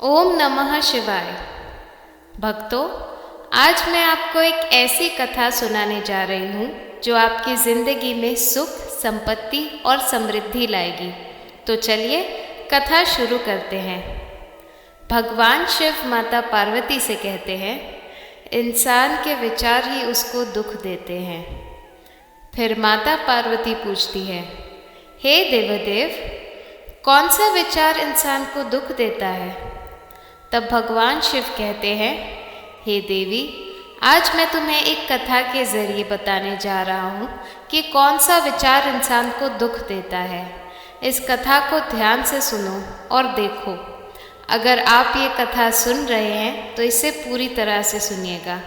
ओम नमः शिवाय। भक्तों, आज मैं आपको एक ऐसी कथा सुनाने जा रही हूँ जो आपकी ज़िंदगी में सुख, संपत्ति और समृद्धि लाएगी। तो चलिए कथा शुरू करते हैं। भगवान शिव माता पार्वती से कहते हैं, इंसान के विचार ही उसको दुख देते हैं। फिर माता पार्वती पूछती है, हे देवदेव, कौन सा विचार इंसान को दुख देता है? तब भगवान शिव कहते हैं, हे देवी, आज मैं तुम्हें एक कथा के ज़रिए बताने जा रहा हूँ कि कौन सा विचार इंसान को दुख देता है। इस कथा को ध्यान से सुनो और देखो। अगर आप ये कथा सुन रहे हैं तो इसे पूरी तरह से सुनिएगा।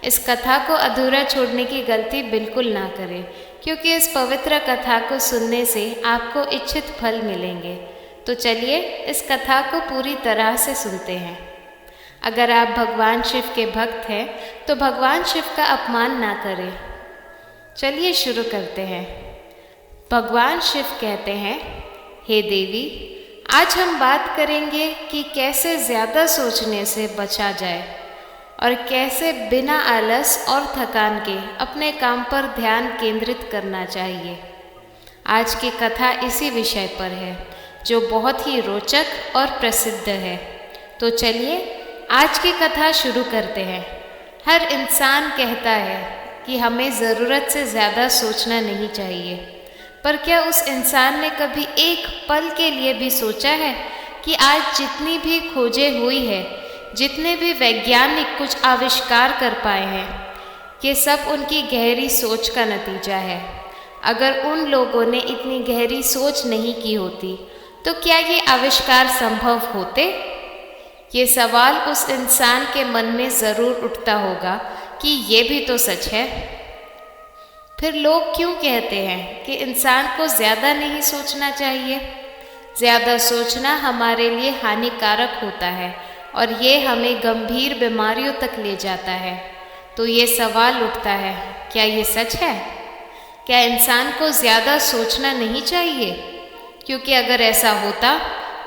इस कथा को अधूरा छोड़ने की गलती बिल्कुल ना करें, क्योंकि इस पवित्र कथा को सुनने से आपको इच्छित फल मिलेंगे। तो चलिए इस कथा को पूरी तरह से सुनते हैं। अगर आप भगवान शिव के भक्त हैं तो भगवान शिव का अपमान ना करें। चलिए शुरू करते हैं। भगवान शिव कहते हैं, हे देवी, आज हम बात करेंगे कि कैसे ज़्यादा सोचने से बचा जाए और कैसे बिना आलस और थकान के अपने काम पर ध्यान केंद्रित करना चाहिए। आज की कथा इसी विषय पर है जो बहुत ही रोचक और प्रसिद्ध है। तो चलिए आज की कथा शुरू करते हैं। हर इंसान कहता है कि हमें ज़रूरत से ज़्यादा सोचना नहीं चाहिए, पर क्या उस इंसान ने कभी एक पल के लिए भी सोचा है कि आज जितनी भी खोजें हुई है, जितने भी वैज्ञानिक कुछ आविष्कार कर पाए हैं, ये सब उनकी गहरी सोच का नतीजा है। अगर उन लोगों ने इतनी गहरी सोच नहीं की होती तो क्या ये आविष्कार संभव होते? ये सवाल उस इंसान के मन में ज़रूर उठता होगा कि ये भी तो सच है। फिर लोग क्यों कहते हैं कि इंसान को ज़्यादा नहीं सोचना चाहिए? ज़्यादा सोचना हमारे लिए हानिकारक होता है और ये हमें गंभीर बीमारियों तक ले जाता है। तो ये सवाल उठता है, क्या ये सच है? क्या इंसान को ज़्यादा सोचना नहीं चाहिए? क्योंकि अगर ऐसा होता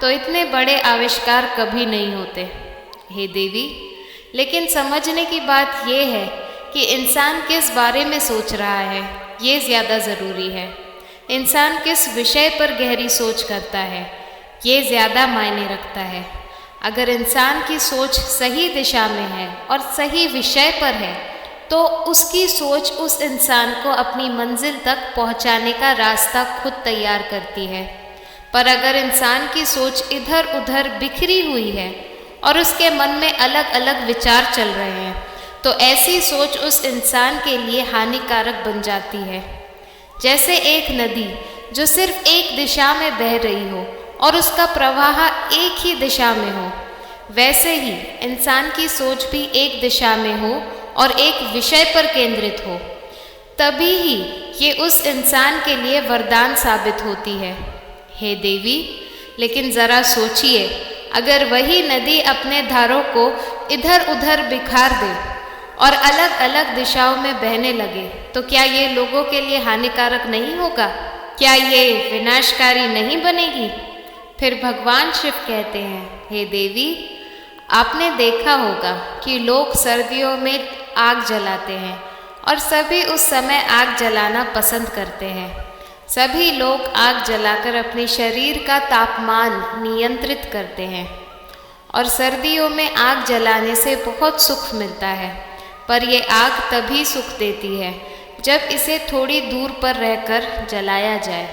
तो इतने बड़े आविष्कार कभी नहीं होते। हे देवी, लेकिन समझने की बात यह है कि इंसान किस बारे में सोच रहा है, ये ज़्यादा ज़रूरी है। इंसान किस विषय पर गहरी सोच करता है, ये ज़्यादा मायने रखता है। अगर इंसान की सोच सही दिशा में है और सही विषय पर है तो उसकी सोच उस इंसान को अपनी मंजिल तक पहुंचाने का रास्ता खुद तैयार करती है। पर अगर इंसान की सोच इधर उधर बिखरी हुई है और उसके मन में अलग अलग विचार चल रहे हैं तो ऐसी सोच उस इंसान के लिए हानिकारक बन जाती है। जैसे एक नदी जो सिर्फ एक दिशा में बह रही हो और उसका प्रवाह एक ही दिशा में हो, वैसे ही इंसान की सोच भी एक दिशा में हो और एक विषय पर केंद्रित हो, तभी ही ये उस इंसान के लिए वरदान साबित होती है। हे देवी, लेकिन ज़रा सोचिए, अगर वही नदी अपने धारों को इधर उधर बिखार दे और अलग अलग दिशाओं में बहने लगे तो क्या ये लोगों के लिए हानिकारक नहीं होगा? क्या ये विनाशकारी नहीं बनेगी? फिर भगवान शिव कहते हैं, हे देवी, आपने देखा होगा कि लोग सर्दियों में आग जलाते हैं और सभी उस समय आग जलाना पसंद करते हैं। सभी लोग आग जलाकर अपने शरीर का तापमान नियंत्रित करते हैं और सर्दियों में आग जलाने से बहुत सुख मिलता है। पर ये आग तभी सुख देती है जब इसे थोड़ी दूर पर रहकर जलाया जाए।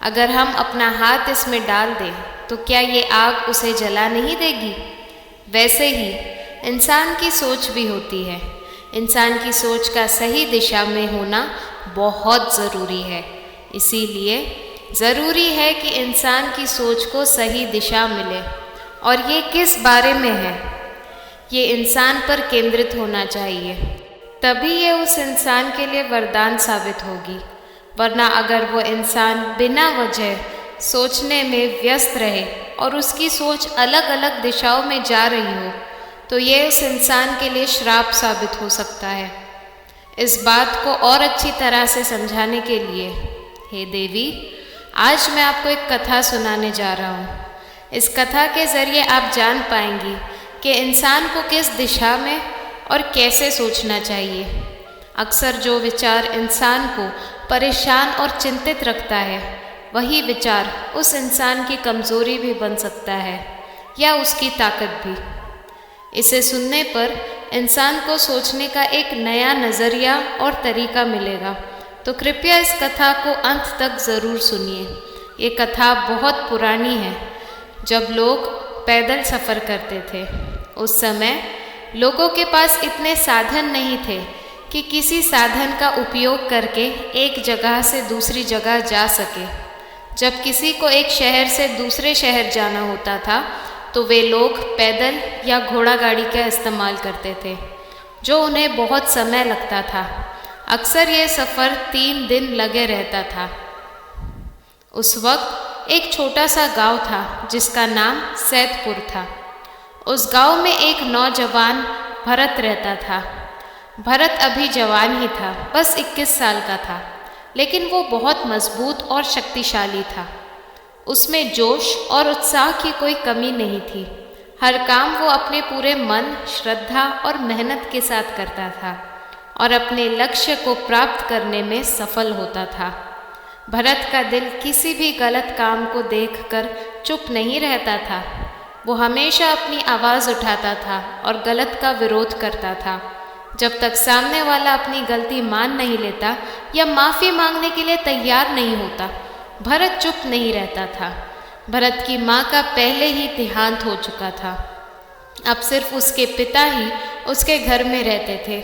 अगर हम अपना हाथ इसमें डाल दें तो क्या ये आग उसे जला नहीं देगी? वैसे ही इंसान की सोच भी होती है। इंसान की सोच का सही दिशा में होना बहुत ज़रूरी है। इसीलिए ज़रूरी है कि इंसान की सोच को सही दिशा मिले। और ये किस बारे में है? ये इंसान पर केंद्रित होना चाहिए, तभी ये उस इंसान के लिए वरदान साबित होगी। वरना अगर वो इंसान बिना वजह सोचने में व्यस्त रहे और उसकी सोच अलग अलग दिशाओं में जा रही हो तो ये उस इंसान के लिए श्राप साबित हो सकता है। इस बात को और अच्छी तरह से समझाने के लिए, हे देवी, आज मैं आपको एक कथा सुनाने जा रहा हूँ। इस कथा के ज़रिए आप जान पाएंगी कि इंसान को किस दिशा में और कैसे सोचना चाहिए। अक्सर जो विचार इंसान को परेशान और चिंतित रखता है, वही विचार उस इंसान की कमज़ोरी भी बन सकता है या उसकी ताकत भी। इसे सुनने पर इंसान को सोचने का एक नया नज़रिया और तरीका मिलेगा। तो कृपया इस कथा को अंत तक ज़रूर सुनिए। ये कथा बहुत पुरानी है, जब लोग पैदल सफ़र करते थे। उस समय लोगों के पास इतने साधन नहीं थे कि किसी साधन का उपयोग करके एक जगह से दूसरी जगह जा सके। जब किसी को एक शहर से दूसरे शहर जाना होता था तो वे लोग पैदल या घोड़ा गाड़ी का इस्तेमाल करते थे, जो उन्हें बहुत समय लगता था। अक्सर ये सफ़र 3 दिन लगे रहता था। उस वक्त एक छोटा सा गांव था जिसका नाम सैदपुर था। उस गांव में एक नौजवान भरत रहता था। भरत अभी जवान ही था, बस 21 साल का था, लेकिन वो बहुत मजबूत और शक्तिशाली था। उसमें जोश और उत्साह की कोई कमी नहीं थी। हर काम वो अपने पूरे मन, श्रद्धा और मेहनत के साथ करता था और अपने लक्ष्य को प्राप्त करने में सफल होता था। भरत का दिल किसी भी गलत काम को देखकर चुप नहीं रहता था। वो हमेशा अपनी आवाज़ उठाता था और गलत का विरोध करता था। जब तक सामने वाला अपनी गलती मान नहीं लेता या माफ़ी मांगने के लिए तैयार नहीं होता, भरत चुप नहीं रहता था। भरत की माँ का पहले ही देहांत हो चुका था। अब सिर्फ उसके पिता ही उसके घर में रहते थे,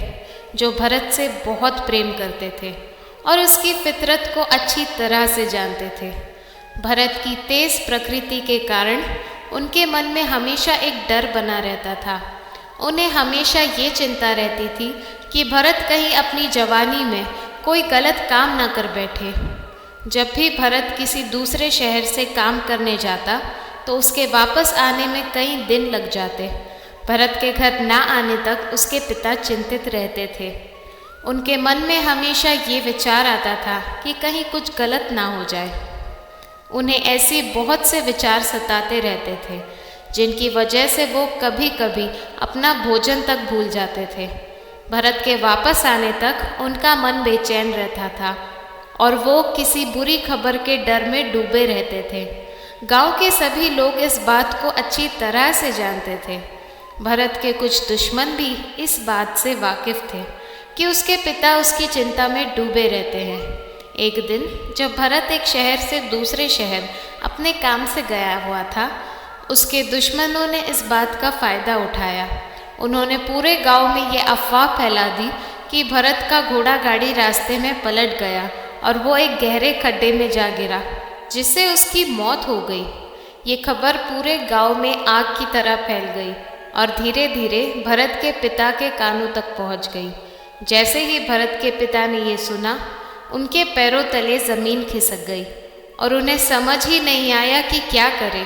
जो भरत से बहुत प्रेम करते थे और उसकी फितरत को अच्छी तरह से जानते थे। भरत की तेज प्रकृति के कारण उनके मन में हमेशा एक डर बना रहता था। उन्हें हमेशा ये चिंता रहती थी कि भरत कहीं अपनी जवानी में कोई गलत काम ना कर बैठे। जब भी भरत किसी दूसरे शहर से काम करने जाता तो उसके वापस आने में कई दिन लग जाते। भरत के घर ना आने तक उसके पिता चिंतित रहते थे। उनके मन में हमेशा ये विचार आता था कि कहीं कुछ गलत ना हो जाए। उन्हें ऐसी बहुत से विचार सताते रहते थे, जिनकी वजह से वो कभी कभी अपना भोजन तक भूल जाते थे। भरत के वापस आने तक उनका मन बेचैन रहता था और वो किसी बुरी खबर के डर में डूबे रहते थे। गांव के सभी लोग इस बात को अच्छी तरह से जानते थे। भरत के कुछ दुश्मन भी इस बात से वाकिफ थे कि उसके पिता उसकी चिंता में डूबे रहते हैं। एक दिन जब भरत एक शहर से दूसरे शहर अपने काम से गया हुआ था, उसके दुश्मनों ने इस बात का फ़ायदा उठाया। उन्होंने पूरे गांव में ये अफवाह फैला दी कि भरत का घोड़ा गाड़ी रास्ते में पलट गया और वो एक गहरे खड्डे में जा गिरा, जिससे उसकी मौत हो गई। ये खबर पूरे गांव में आग की तरह फैल गई और धीरे धीरे भरत के पिता के कानों तक पहुंच गई। जैसे ही भरत के पिता ने ये सुना, उनके पैरों तले ज़मीन खिसक गई और उन्हें समझ ही नहीं आया कि क्या करें।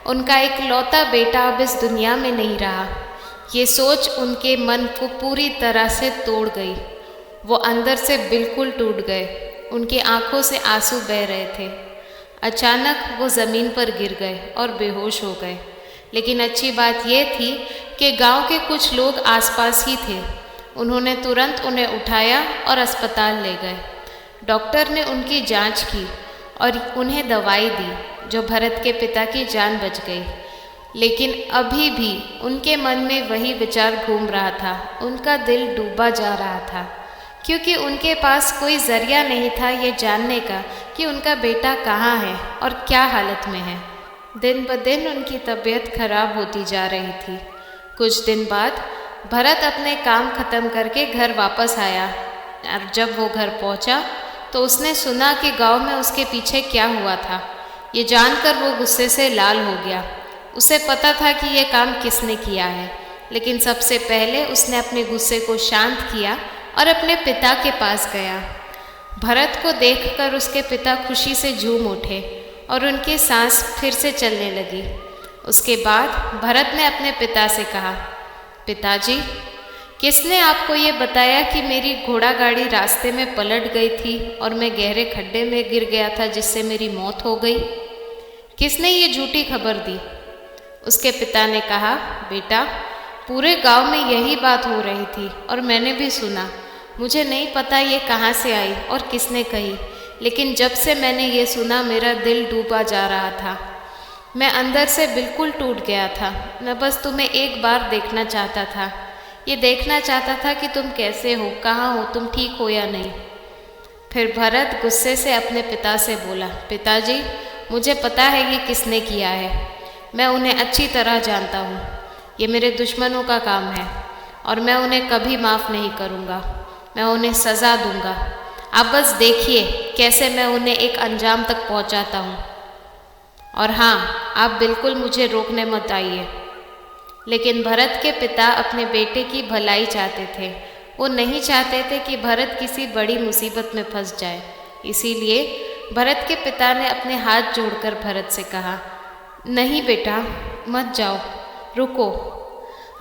उनका इकलौता बेटा अब इस दुनिया में नहीं रहा। ये सोच उनके मन को पूरी तरह से तोड़ गई। वो अंदर से बिल्कुल टूट गए। उनकी आंखों से आंसू बह रहे थे। अचानक वो ज़मीन पर गिर गए और बेहोश हो गए। लेकिन अच्छी बात यह थी कि गांव के कुछ लोग आसपास ही थे। उन्होंने तुरंत उन्हें उठाया और अस्पताल ले गए। डॉक्टर ने उनकी जांच की और उन्हें दवाई दी, जो भरत के पिता की जान बच गई। लेकिन अभी भी उनके मन में वही विचार घूम रहा था। उनका दिल डूबा जा रहा था, क्योंकि उनके पास कोई ज़रिया नहीं था ये जानने का कि उनका बेटा कहाँ है और क्या हालत में है। दिन ब दिन उनकी तबीयत खराब होती जा रही थी। कुछ दिन बाद भरत अपने काम ख़त्म करके घर वापस आया और जब वो घर पहुंचा तो उसने सुना कि गांव में उसके पीछे क्या हुआ था। ये जानकर वो गुस्से से लाल हो गया। उसे पता था कि ये काम किसने किया है, लेकिन सबसे पहले उसने अपने गुस्से को शांत किया और अपने पिता के पास गया। भरत को देखकर उसके पिता खुशी से झूम उठे और उनकी सांस फिर से चलने लगी। उसके बाद भरत ने अपने पिता से कहा, पिताजी, किसने आपको ये बताया कि मेरी घोड़ा गाड़ी रास्ते में पलट गई थी और मैं गहरे खड्डे में गिर गया था, जिससे मेरी मौत हो गई? किसने ये झूठी खबर दी? उसके पिता ने कहा, बेटा, पूरे गांव में यही बात हो रही थी और मैंने भी सुना। मुझे नहीं पता ये कहाँ से आई और किसने कही, लेकिन जब से मैंने ये सुना मेरा दिल डूबा जा रहा था। मैं अंदर से बिल्कुल टूट गया था। मैं बस तुम्हें एक बार देखना चाहता था। ये देखना चाहता था कि तुम कैसे हो, कहाँ हो, तुम ठीक हो या नहीं। फिर भरत गुस्से से अपने पिता से बोला, पिताजी, मुझे पता है ये किसने किया है। मैं उन्हें अच्छी तरह जानता हूँ। ये मेरे दुश्मनों का काम है और मैं उन्हें कभी माफ़ नहीं करूँगा। मैं उन्हें सज़ा दूँगा। आप बस देखिए कैसे मैं उन्हें एक अंजाम तक पहुँचाता हूँ। और हाँ, आप बिल्कुल मुझे रोकने मत आइए। लेकिन भरत के पिता अपने बेटे की भलाई चाहते थे। वो नहीं चाहते थे कि भरत किसी बड़ी मुसीबत में फंस जाए। इसीलिए भरत के पिता ने अपने हाथ जोड़कर भरत से कहा, नहीं बेटा, मत जाओ, रुको।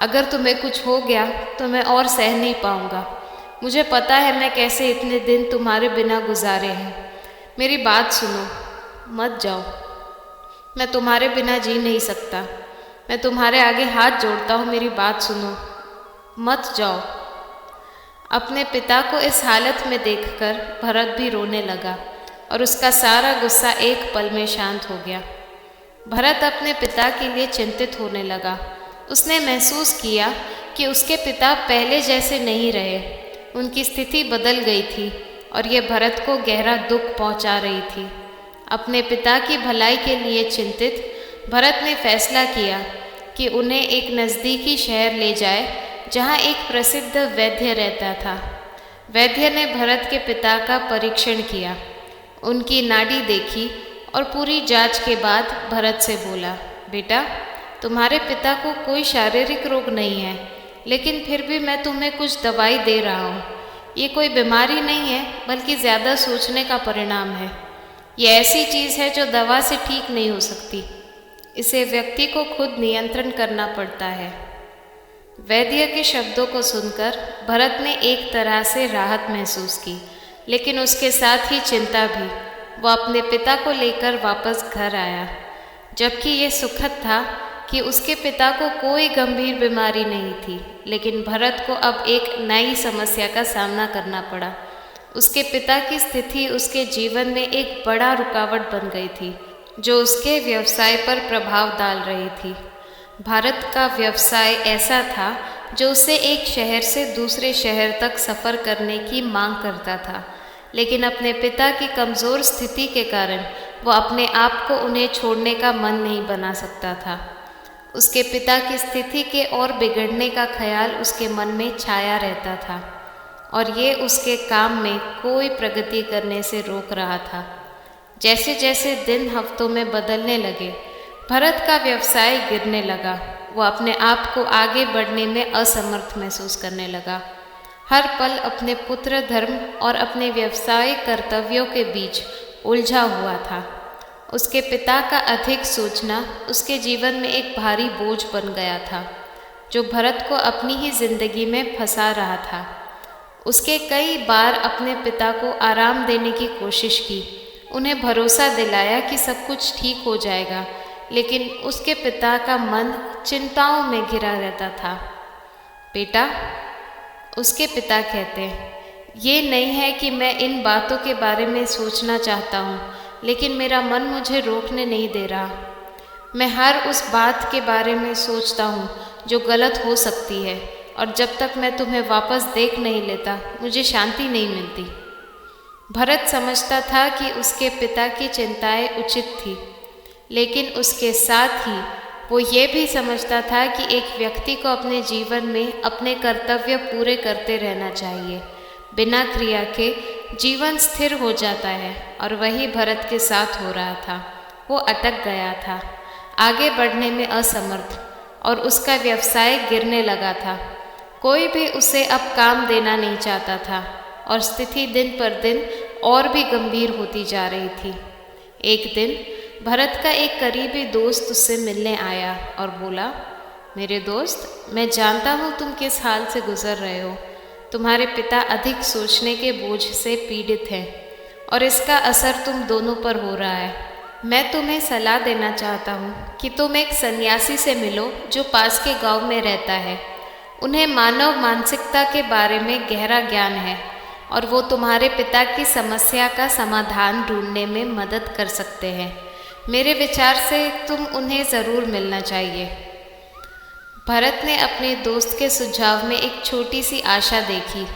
अगर तुम्हें कुछ हो गया तो मैं और सह नहीं पाऊँगा। मुझे पता है मैं कैसे इतने दिन तुम्हारे बिना गुजारे हैं। मेरी बात सुनो, मत जाओ। मैं तुम्हारे बिना जी नहीं सकता। मैं तुम्हारे आगे हाथ जोड़ता हूँ, मेरी बात सुनो, मत जाओ। अपने पिता को इस हालत में देखकर भरत भी रोने लगा और उसका सारा गुस्सा एक पल में शांत हो गया। भरत अपने पिता के लिए चिंतित होने लगा। उसने महसूस किया कि उसके पिता पहले जैसे नहीं रहे। उनकी स्थिति बदल गई थी और ये भरत को गहरा दुख पहुंचा रही थी। अपने पिता की भलाई के लिए चिंतित भरत ने फैसला किया कि उन्हें एक नज़दीकी शहर ले जाए जहां एक प्रसिद्ध वैद्य रहता था। वैद्य ने भरत के पिता का परीक्षण किया, उनकी नाड़ी देखी और पूरी जांच के बाद भरत से बोला, बेटा, तुम्हारे पिता को कोई शारीरिक रोग नहीं है, लेकिन फिर भी मैं तुम्हें कुछ दवाई दे रहा हूँ। ये कोई बीमारी नहीं है, बल्कि ज़्यादा सोचने का परिणाम है। ये ऐसी चीज़ है जो दवा से ठीक नहीं हो सकती। इसे व्यक्ति को खुद नियंत्रण करना पड़ता है। वैद्य के शब्दों को सुनकर भरत ने एक तरह से राहत महसूस की, लेकिन उसके साथ ही चिंता भी। वो अपने पिता को लेकर वापस घर आया, जबकि ये सुखद था कि उसके पिता को कोई गंभीर बीमारी नहीं थी। लेकिन भरत को अब एक नई समस्या का सामना करना पड़ा। उसके पिता की स्थिति उसके जीवन में एक बड़ा रुकावट बन गई थी, जो उसके व्यवसाय पर प्रभाव डाल रही थी। भारत का व्यवसाय ऐसा था जो उसे एक शहर से दूसरे शहर तक सफ़र करने की मांग करता था, लेकिन अपने पिता की कमज़ोर स्थिति के कारण वो अपने आप को उन्हें छोड़ने का मन नहीं बना सकता था। उसके पिता की स्थिति के और बिगड़ने का ख्याल उसके मन में छाया रहता था और ये उसके काम में कोई प्रगति करने से रोक रहा था। जैसे जैसे दिन हफ्तों में बदलने लगे, भरत का व्यवसाय गिरने लगा। वो अपने आप को आगे बढ़ने में असमर्थ महसूस करने लगा। हर पल अपने पुत्र धर्म और अपने व्यवसाय कर्तव्यों के बीच उलझा हुआ था। उसके पिता का अधिक सोचना उसके जीवन में एक भारी बोझ बन गया था, जो भरत को अपनी ही जिंदगी में फंसा रहा था। उसके कई बार अपने पिता को आराम देने की कोशिश की, उन्हें भरोसा दिलाया कि सब कुछ ठीक हो जाएगा, लेकिन उसके पिता का मन चिंताओं में घिरा रहता था। बेटा, उसके पिता कहते, ये नहीं है कि मैं इन बातों के बारे में सोचना चाहता हूँ, लेकिन मेरा मन मुझे रोकने नहीं दे रहा। मैं हर उस बात के बारे में सोचता हूँ जो गलत हो सकती है, और जब तक मैं तुम्हें वापस देख नहीं लेता मुझे शांति नहीं मिलती। भरत समझता था कि उसके पिता की चिंताएं उचित थी, लेकिन उसके साथ ही वो ये भी समझता था कि एक व्यक्ति को अपने जीवन में अपने कर्तव्य पूरे करते रहना चाहिए। बिना क्रिया के जीवन स्थिर हो जाता है, और वही भरत के साथ हो रहा था। वो अटक गया था, आगे बढ़ने में असमर्थ, और उसका व्यवसाय गिरने लगा था। कोई भी उसे अब काम देना नहीं चाहता था, और स्थिति दिन पर दिन और भी गंभीर होती जा रही थी। एक दिन भरत का एक करीबी दोस्त उससे मिलने आया और बोला, मेरे दोस्त, मैं जानता हूँ तुम किस हाल से गुजर रहे हो। तुम्हारे पिता अधिक सोचने के बोझ से पीड़ित हैं, और इसका असर तुम दोनों पर हो रहा है। मैं तुम्हें सलाह देना चाहता हूँ कि तुम एक सन्यासी से मिलो जो पास के गांव में रहता है। उन्हें मानव मानसिकता के बारे में गहरा ज्ञान है और वो तुम्हारे पिता की समस्या का समाधान ढूंढने में मदद कर सकते हैं। मेरे विचार से तुम उन्हें ज़रूर मिलना चाहिए। भरत ने अपने दोस्त के सुझाव में एक छोटी सी आशा देखी।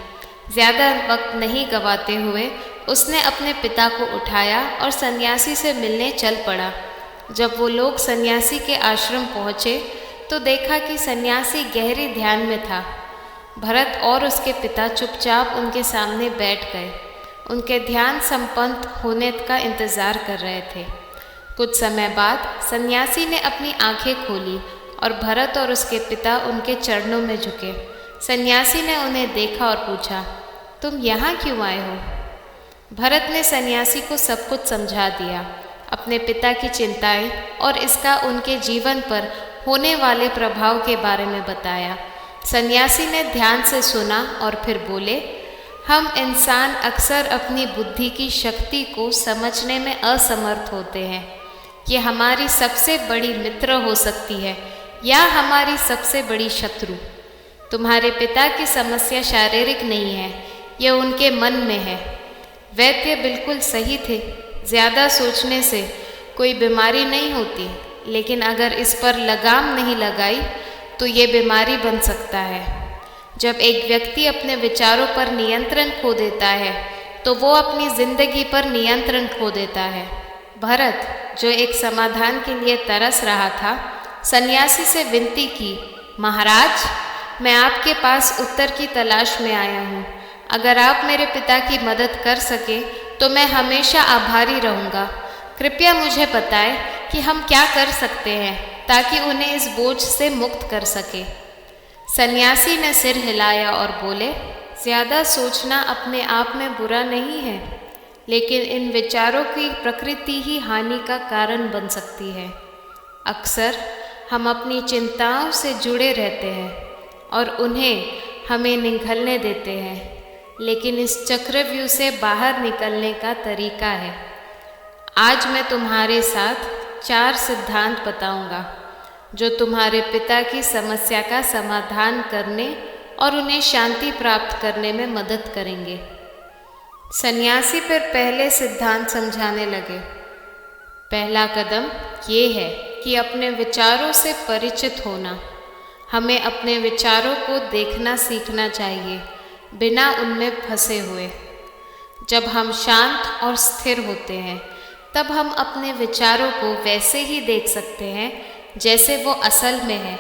ज़्यादा वक्त नहीं गंवाते हुए उसने अपने पिता को उठाया और सन्यासी से मिलने चल पड़ा। जब वो लोग सन्यासी के आश्रम पहुँचे तो देखा कि सन्यासी गहरे ध्यान में था। भरत और उसके पिता चुपचाप उनके सामने बैठ गए। उनके ध्यान संपन्न होने का इंतज़ार कर रहे थे। कुछ समय बाद सन्यासी ने अपनी आंखें खोली और भरत और उसके पिता उनके चरणों में झुके। सन्यासी ने उन्हें देखा और पूछा, तुम यहाँ क्यों आए हो? भरत ने सन्यासी को सब कुछ समझा दिया, अपने पिता की चिंताएं और इसका उनके जीवन पर होने वाले प्रभाव के बारे में बताया। सन्यासी ने ध्यान से सुना और फिर बोले, हम इंसान अक्सर अपनी बुद्धि की शक्ति को समझने में असमर्थ होते हैं। ये हमारी सबसे बड़ी मित्र हो सकती है या हमारी सबसे बड़ी शत्रु। तुम्हारे पिता की समस्या शारीरिक नहीं है, यह उनके मन में है। वैद्य बिल्कुल सही थे। ज़्यादा सोचने से कोई बीमारी नहीं होती, लेकिन अगर इस पर लगाम नहीं लगाई तो ये बीमारी बन सकता है। जब एक व्यक्ति अपने विचारों पर नियंत्रण खो देता है तो वो अपनी जिंदगी पर नियंत्रण खो देता है। भरत, जो एक समाधान के लिए तरस रहा था, सन्यासी से विनती की, महाराज, मैं आपके पास उत्तर की तलाश में आया हूँ। अगर आप मेरे पिता की मदद कर सके तो मैं हमेशा आभारी रहूँगा। कृपया मुझे बताएं कि हम क्या कर सकते हैं ताकि उन्हें इस बोझ से मुक्त कर सके। सन्यासी ने सिर हिलाया और बोले, ज़्यादा सोचना अपने आप में बुरा नहीं है, लेकिन इन विचारों की प्रकृति ही हानि का कारण बन सकती है। अक्सर हम अपनी चिंताओं से जुड़े रहते हैं और उन्हें हमें निगलने देते हैं, लेकिन इस चक्रव्यूह से बाहर निकलने का तरीका है। आज मैं तुम्हारे साथ 4 सिद्धांत बताऊंगा जो तुम्हारे पिता की समस्या का समाधान करने और उन्हें शांति प्राप्त करने में मदद करेंगे। सन्यासी फिर पहले सिद्धांत समझाने लगे। पहला कदम ये है कि अपने विचारों से परिचित होना। हमें अपने विचारों को देखना सीखना चाहिए, बिना उनमें फंसे हुए। जब हम शांत और स्थिर होते हैं तब हम अपने विचारों को वैसे ही देख सकते हैं जैसे वो असल में है।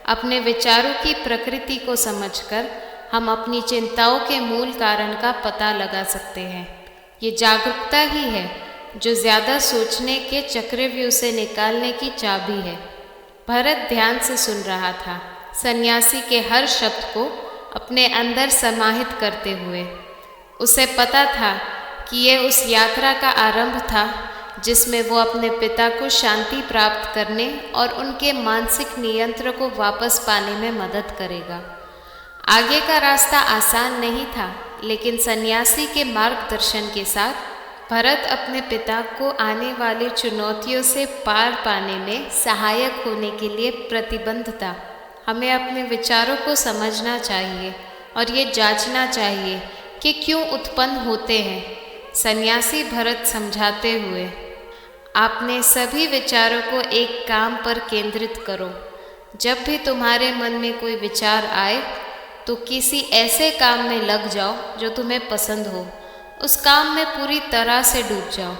अपने विचारों की प्रकृति को समझकर हम अपनी चिंताओं के मूल कारण का पता लगा सकते हैं। ये जागरूकता ही है जो ज़्यादा सोचने के चक्रव्यूह से निकालने की चाबी है। भरत ध्यान से सुन रहा था, सन्यासी के हर शब्द को अपने अंदर समाहित करते हुए। उसे पता था कि यह उस यात्रा का आरंभ था जिसमें वो अपने पिता को शांति प्राप्त करने और उनके मानसिक नियंत्रण को वापस पाने में मदद करेगा। आगे का रास्ता आसान नहीं था, लेकिन सन्यासी के मार्गदर्शन के साथ भरत अपने पिता को आने वाली चुनौतियों से पार पाने में सहायक होने के लिए प्रतिबद्ध था। हमें अपने विचारों को समझना चाहिए और ये जांचना चाहिए कि क्यों उत्पन्न होते हैं। सन्यासी भरत समझाते हुए, आपने सभी विचारों को एक काम पर केंद्रित करो। जब भी तुम्हारे मन में कोई विचार आए तो किसी ऐसे काम में लग जाओ जो तुम्हें पसंद हो। उस काम में पूरी तरह से डूब जाओ।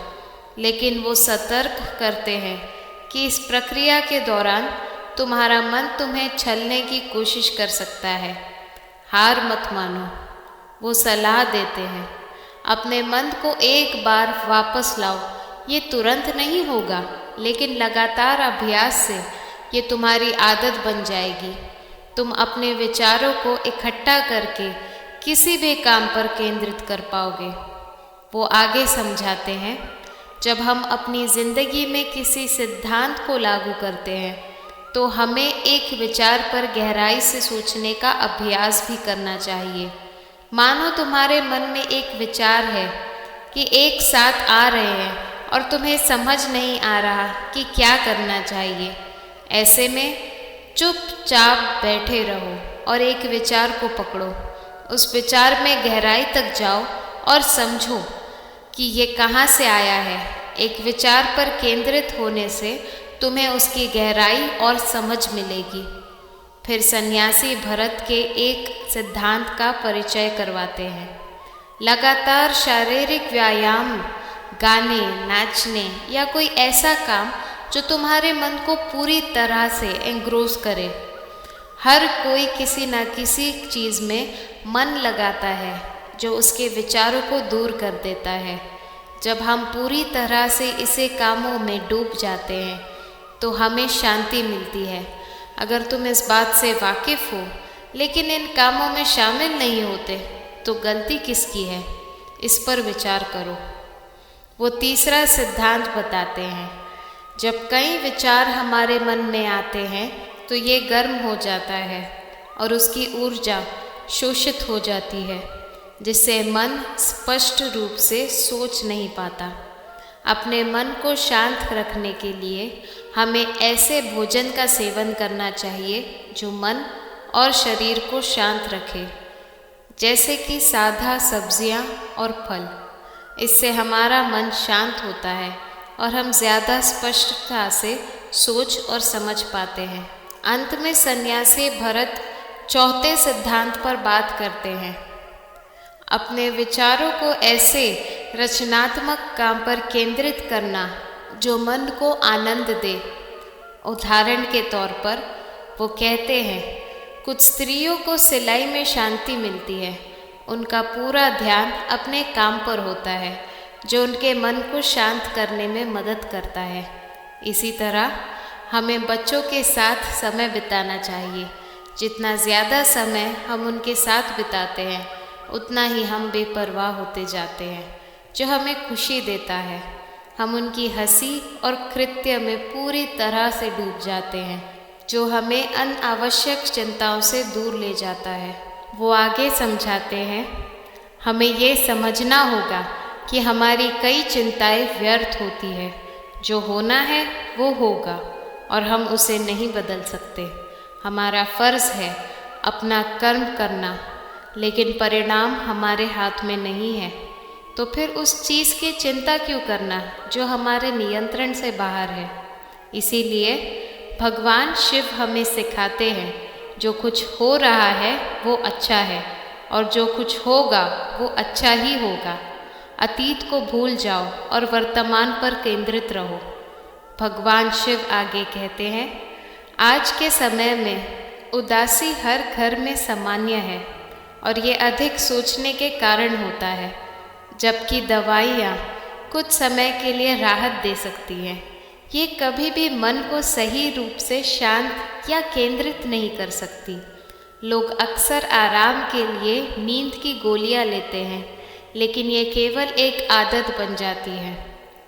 लेकिन वो सतर्क करते हैं कि इस प्रक्रिया के दौरान तुम्हारा मन तुम्हें छलने की कोशिश कर सकता है। हार मत मानो। वो सलाह देते हैं, अपने मन को एक बार वापस लाओ। ये तुरंत नहीं होगा, लेकिन लगातार अभ्यास से ये तुम्हारी आदत बन जाएगी। तुम अपने विचारों को इकट्ठा करके किसी भी काम पर केंद्रित कर पाओगे। वो आगे समझाते हैं, जब हम अपनी ज़िंदगी में किसी सिद्धांत को लागू करते हैं तो हमें एक विचार पर गहराई से सोचने का अभ्यास भी करना चाहिए। मानो तुम्हारे मन में एक विचार है कि एक साथ आ रहे हैं और तुम्हें समझ नहीं आ रहा कि क्या करना चाहिए। ऐसे में चुपचाप बैठे रहो और एक विचार को पकड़ो। उस विचार में गहराई तक जाओ और समझो कि ये कहाँ से आया है। एक विचार पर केंद्रित होने से तुम्हें उसकी गहराई और समझ मिलेगी। फिर सन्यासी भरत के एक सिद्धांत का परिचय करवाते हैं। लगातार शारीरिक व्यायाम, गाने, नाचने या कोई ऐसा काम जो तुम्हारे मन को पूरी तरह से एंग्रोस करे। हर कोई किसी न किसी चीज़ में मन लगाता है जो उसके विचारों को दूर कर देता है। जब हम पूरी तरह से इसे कामों में डूब जाते हैं तो हमें शांति मिलती है। अगर तुम इस बात से वाकिफ़ हो लेकिन इन कामों में शामिल नहीं होते तो गलती किसकी है, इस पर विचार करो। वो तीसरा सिद्धांत बताते हैं, जब कई विचार हमारे मन में आते हैं तो ये गर्म हो जाता है और उसकी ऊर्जा शोषित हो जाती है, जिससे मन स्पष्ट रूप से सोच नहीं पाता। अपने मन को शांत रखने के लिए हमें ऐसे भोजन का सेवन करना चाहिए जो मन और शरीर को शांत रखे, जैसे कि सादा सब्जियां और फल। इससे हमारा मन शांत होता है और हम ज़्यादा स्पष्टता से सोच और समझ पाते हैं। अंत में सन्यासी भरत चौथे सिद्धांत पर बात करते हैं, अपने विचारों को ऐसे रचनात्मक काम पर केंद्रित करना जो मन को आनंद दे। उदाहरण के तौर पर वो कहते हैं, कुछ स्त्रियों को सिलाई में शांति मिलती है। उनका पूरा ध्यान अपने काम पर होता है जो उनके मन को शांत करने में मदद करता है। इसी तरह हमें बच्चों के साथ समय बिताना चाहिए। जितना ज़्यादा समय हम उनके साथ बिताते हैं उतना ही हम बेपरवाह होते जाते हैं, जो हमें खुशी देता है। हम उनकी हंसी और कृत्य में पूरी तरह से डूब जाते हैं, जो हमें अनावश्यक चिंताओं से दूर ले जाता है। वो आगे समझाते हैं, हमें ये समझना होगा कि हमारी कई चिंताएं व्यर्थ होती है। जो होना है वो होगा और हम उसे नहीं बदल सकते। हमारा फ़र्ज़ है अपना कर्म करना, लेकिन परिणाम हमारे हाथ में नहीं है। तो फिर उस चीज़ की चिंता क्यों करना जो हमारे नियंत्रण से बाहर है। इसीलिए भगवान शिव हमें सिखाते हैं, जो कुछ हो रहा है वो अच्छा है और जो कुछ होगा वो अच्छा ही होगा। अतीत को भूल जाओ और वर्तमान पर केंद्रित रहो। भगवान शिव आगे कहते हैं, आज के समय में उदासी हर घर में सामान्य है और ये अधिक सोचने के कारण होता है, जबकि दवाइयाँ कुछ समय के लिए राहत दे सकती हैं। ये कभी भी मन को सही रूप से शांत या केंद्रित नहीं कर सकती। लोग अक्सर आराम के लिए नींद की गोलियां लेते हैं, लेकिन ये केवल एक आदत बन जाती है।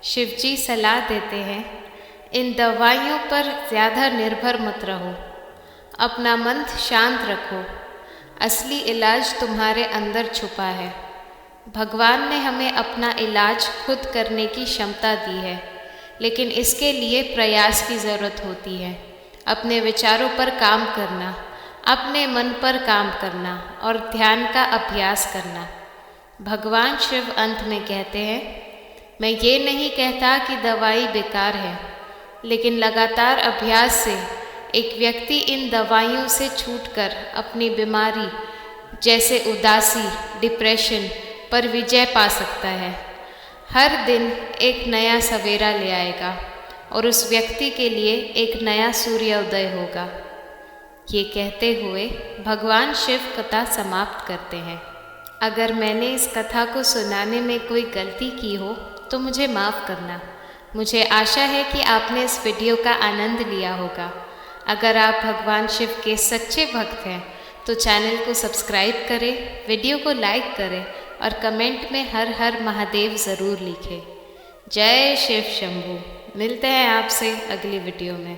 शिवजी सलाह देते हैं, इन दवाइयों पर ज़्यादा निर्भर मत रहो, अपना मन शांत रखो। असली इलाज तुम्हारे अंदर छुपा है। भगवान ने हमें अपना इलाज खुद करने की क्षमता दी है, लेकिन इसके लिए प्रयास की ज़रूरत होती है। अपने विचारों पर काम करना, अपने मन पर काम करना और ध्यान का अभ्यास करना। भगवान शिव अंत में कहते हैं, मैं ये नहीं कहता कि दवाई बेकार है, लेकिन लगातार अभ्यास से एक व्यक्ति इन दवाइयों से छूटकर अपनी बीमारी जैसे उदासी, डिप्रेशन पर विजय पा सकता है। हर दिन एक नया सवेरा ले आएगा और उस व्यक्ति के लिए एक नया सूर्योदय होगा। ये कहते हुए भगवान शिव कथा समाप्त करते हैं। अगर मैंने इस कथा को सुनाने में कोई गलती की हो तो मुझे माफ़ करना। मुझे आशा है कि आपने इस वीडियो का आनंद लिया होगा। अगर आप भगवान शिव के सच्चे भक्त हैं तो चैनल को सब्सक्राइब करें, वीडियो को लाइक करें और कमेंट में हर हर महादेव ज़रूर लिखें। जय शिव शंभू। मिलते हैं आपसे अगली वीडियो में।